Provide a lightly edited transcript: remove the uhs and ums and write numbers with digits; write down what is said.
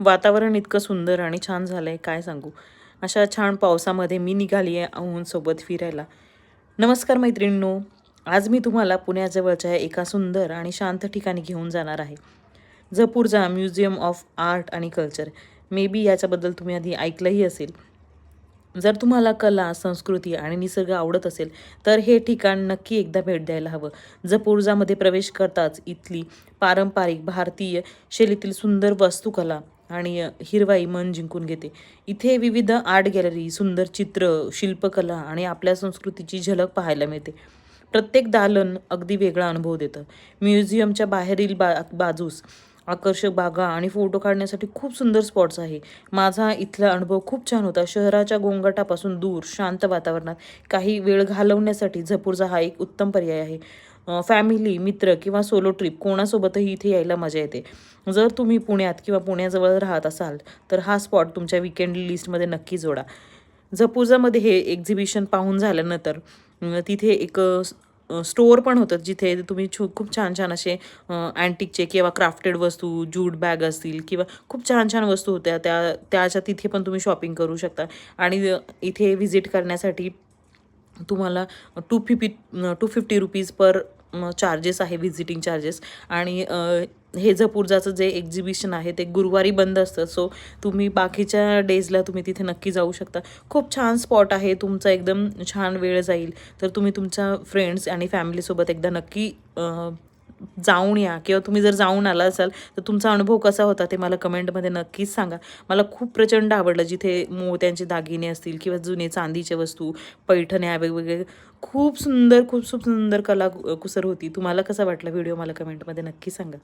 वातावरण इतकं सुंदर आणि छान झालंय काय सांगू. अशा छान पावसामध्ये मी निघाली आहे अहोंसोबत फिरायला. नमस्कार मैत्रिणींनो. आज मी तुम्हाला पुण्याजवळच्या एका सुंदर आणि शांत ठिकाणी घेऊन जाणार आहे. जपूरजा म्युझियम ऑफ आर्ट आणि कल्चर. मे बी याच्याबद्दल तुम्ही आधी ऐकलंही असेल. जर तुम्हाला कला, संस्कृती आणि निसर्ग आवडत असेल, तर हे ठिकाण नक्की एकदा भेट द्यायला हवं. जपूर्जामध्ये प्रवेश करताच इथली पारंपरिक भारतीय शैलीतील सुंदर वास्तुकला आणि हिरवाई मन जिंकून घेते. इथे विविध आर्ट गॅलरी, सुंदर चित्र, शिल्पकला आणि आपल्या संस्कृतीची झलक पाहायला मिळते. प्रत्येक दालन अगदी वेगळा अनुभव देतं. म्युझियमच्या बाहेरील बाजूस आकर्षक बागा आणि फोटो काढण्यासाठी खूप सुंदर स्पॉट्स आहे. माझा इथला अनुभव खूप छान होता. शहराच्या गोंगाटापासून दूर शांत वातावरणात काही वेळ घालवण्यासाठी झपूरचा हा एक उत्तम पर्याय आहे. फॅमिली, मित्र किंवा सोलो ट्रिप कोणासोबतही इथे यायला मजा येते. जर तुम्ही पुण्यात किंवा पुण्याजवळ राहत असाल, तर हा स्पॉट तुमच्या विकेंड लिस्टमध्ये नक्की जोडा. झपूर्झामध्ये हे एक्झिबिशन पाहून झाल्यानंतर तिथे एक स्टोअर पण होतं, जिथे तुम्ही खूप छान छान असे अँटिकचे किंवा क्राफ्टेड वस्तू, ज्यूट बॅग असतील किंवा खूप छान छान वस्तू होत्या, त्याच्या तिथे पण तुम्ही शॉपिंग करू शकता. आणि इथे व्हिजिट करण्यासाठी तुम्हाला 250 रुपीज पर चार्जेस आहे, व्हिजिटिंग चार्जेस. आणि हे जपूरजाचं जे एक्झिबिशन आहे ते गुरुवारी बंद असतं. सो तुम्ही बाकीच्या डेजला तुम्ही तिथे नक्की जाऊ शकता. खूप छान स्पॉट आहे, तुमचा एकदम छान वेळ जाईल. तर तुम्ही तुमच्या फ्रेंड्स आणि फॅमिलीसोबत एकदा नक्की जाऊन या. किंवा तुम्ही जर जाऊन आला असाल, तर तुमचा अनुभव कसा होता ते मला कमेंटमध्ये नक्कीच सांगा. मला खूप प्रचंड आवडलं. जिथे मोत्यांचे दागिने असतील किंवा जुने चांदीच्या वस्तू, पैठण्या वेगवेगळे खूप सुंदर, खूप सुंदर कला कुसर होती. तुम्हाला कसा वाटला व्हिडिओ मला कमेंटमध्ये नक्की सांगा.